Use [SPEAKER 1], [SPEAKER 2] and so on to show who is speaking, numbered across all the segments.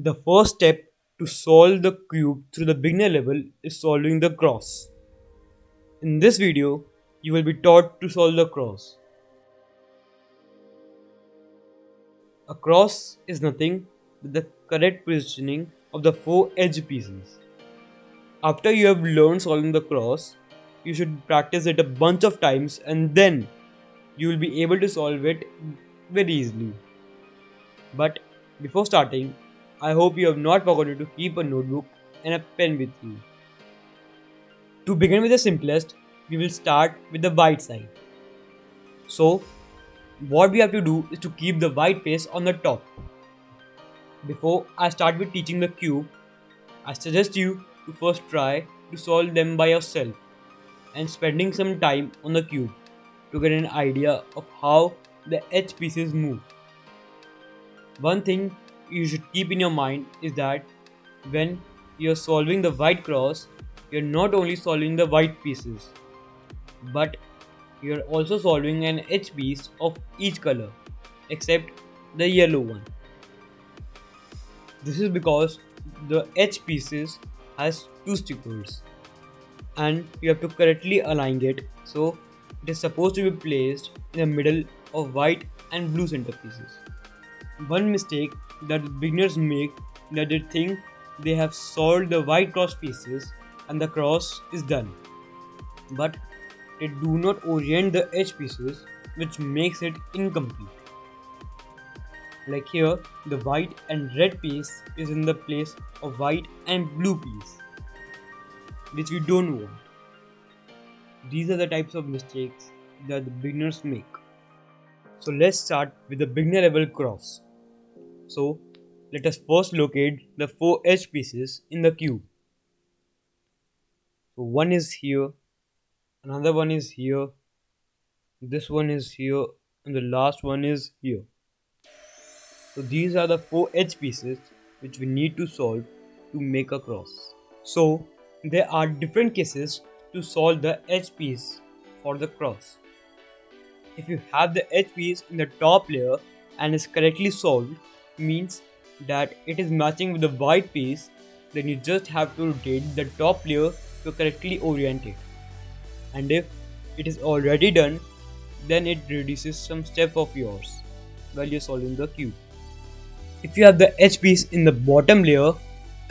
[SPEAKER 1] The first step to solve the cube through the beginner level is solving the cross. In this video, you will be taught to solve the cross. A cross is nothing but the correct positioning of the four edge pieces. After you have learned solving the cross, you should practice it a bunch of times and then you will be able to solve it very easily. But before starting, I hope you have not forgotten to keep a notebook and a pen with you. To begin with the simplest, we will start with the white side. So, what we have to do is to keep the white face on the top. Before I start with teaching the cube, I suggest you to first try to solve them by yourself and spending some time on the cube to get an idea of how the edge pieces move. One thing you should keep in your mind is that when you're solving the white cross, you're not only solving the white pieces, but you're also solving an edge piece of each color except the yellow one. This is because the edge pieces has two stickers and you have to correctly align it so it is supposed to be placed in the middle of white and blue centerpieces. One mistake that beginners make that they think they have solved the white cross pieces and the cross is done. But they do not orient the edge pieces, which makes it incomplete. Like here, the white and red piece is in the place of white and blue piece, which we don't want. These are the types of mistakes that the beginners make. So let's start with the beginner level cross. So let us first locate the four edge pieces in the cube. So one is here, another one is here, this one is here, and the last one is here. So these are the four edge pieces which we need to solve to make a cross. So there are different cases to solve the edge piece for the cross. If you have the edge piece in the top layer and is correctly solved, means that it is matching with the white piece, then you just have to rotate the top layer to correctly orient it. And if it is already done, then it reduces some steps of yours while you're solving the cube. If you have the edge piece in the bottom layer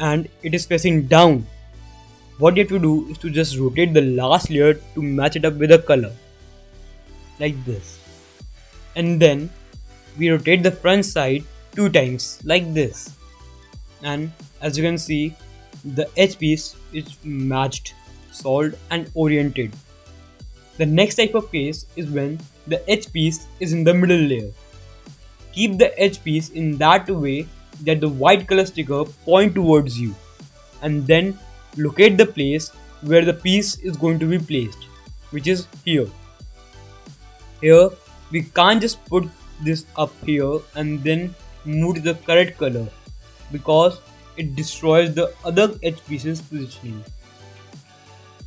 [SPEAKER 1] and it is facing down, what you have to do is to just rotate the last layer to match it up with a color. Like this. And then we rotate the front side 2 times like this. And as you can see, the edge piece is matched, solved and oriented. The next type of case is when the edge piece is in the middle layer. Keep the edge piece in that way that the white color sticker point towards you and then locate the place where the piece is going to be placed, which is here. Here we can't just put this up here and then move to the correct color because it destroys the other edge pieces positioning.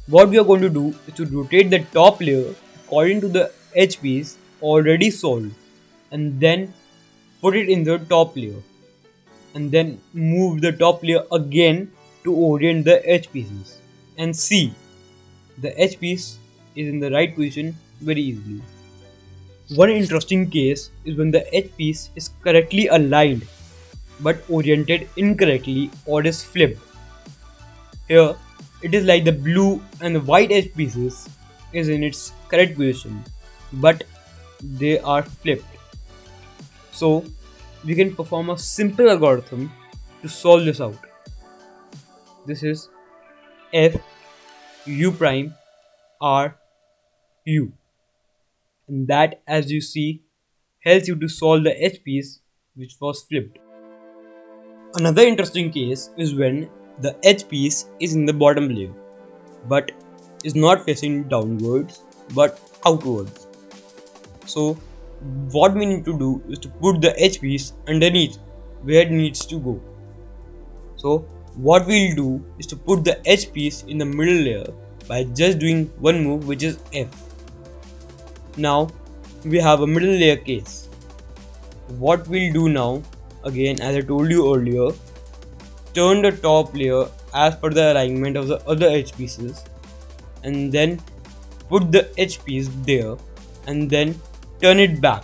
[SPEAKER 1] What we are going to do is to rotate the top layer according to the edge piece already solved and then put it in the top layer and then move the top layer again to orient the edge pieces and see the edge piece is in the right position very easily. One interesting case is when the edge piece is correctly aligned but oriented incorrectly or is flipped. Here it is like the blue and the white edge pieces is in its correct position but they are flipped. So we can perform a simple algorithm to solve this out. This is F U prime R U, and that, as you see, helps you to solve the edge piece which was flipped. Another interesting case is when the edge piece is in the bottom layer but is not facing downwards but outwards. So what we need to do is to put the edge piece underneath where it needs to go. So what we'll do is to put the edge piece in the middle layer by just doing one move, which is F. Now we have a middle layer case. What we'll do now, again as I told you earlier, turn the top layer as per the alignment of the other edge pieces, and then put the edge piece there, and then turn it back,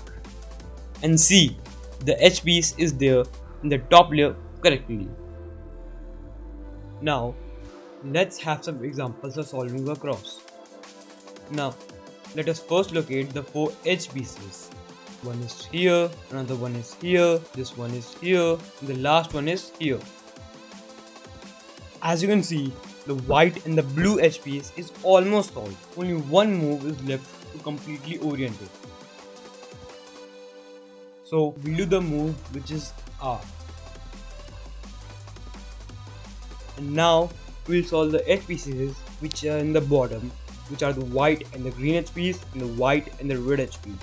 [SPEAKER 1] and see the edge piece is there in the top layer correctly. Now let's have some examples of solving a cross. Now let us first locate the 4 edge pieces. One is here, another one is here, this one is here, and the last one is here. As you can see, the white and the blue edge piece is almost solved. Only one move is left to completely orient it. So we'll do the move which is R. And now we'll solve the edge pieces which are in the bottom, which are the white and the green edge piece and the white and the red edge piece,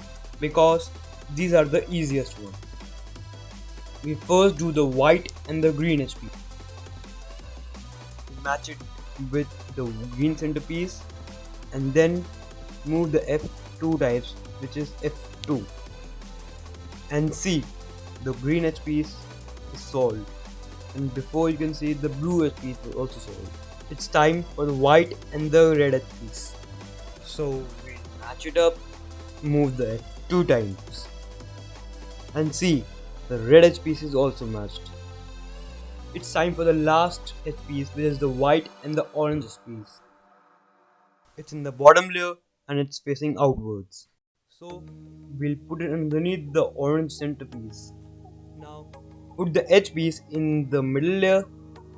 [SPEAKER 1] because these are the easiest one. We first do the white and the green edge piece. Match it with the green centerpiece and then move the F2 types, which is F2, and see the green edge piece is solved, and before you can see the blue edge piece is also solved. It's time for the white and the red edge piece. So we'll match it up, move the F2 times, and see the red edge piece is also matched. It's time for the last edge piece, which is the white and the orange edge piece. It's in the bottom layer and it's facing outwards. So we'll put it underneath the orange centerpiece. Now put the edge piece in the middle layer,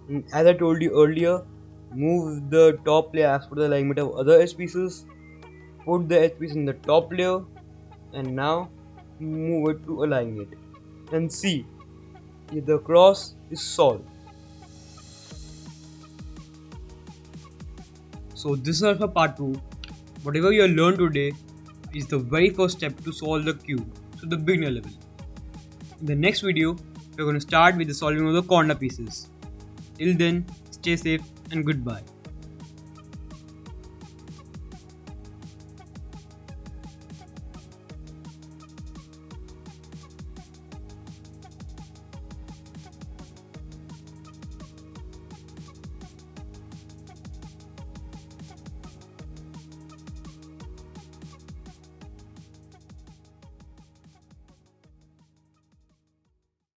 [SPEAKER 1] and as I told you earlier, move the top layer as per the alignment of other edge pieces. Put the edge piece in the top layer and now move it to align it, and see if the cross is solved. So this is all for part 2. Whatever you have learned today is the very first step to solve the cube to the beginner level. In the next video, we're going to start with the solving of the corner pieces. Till then, stay safe and goodbye.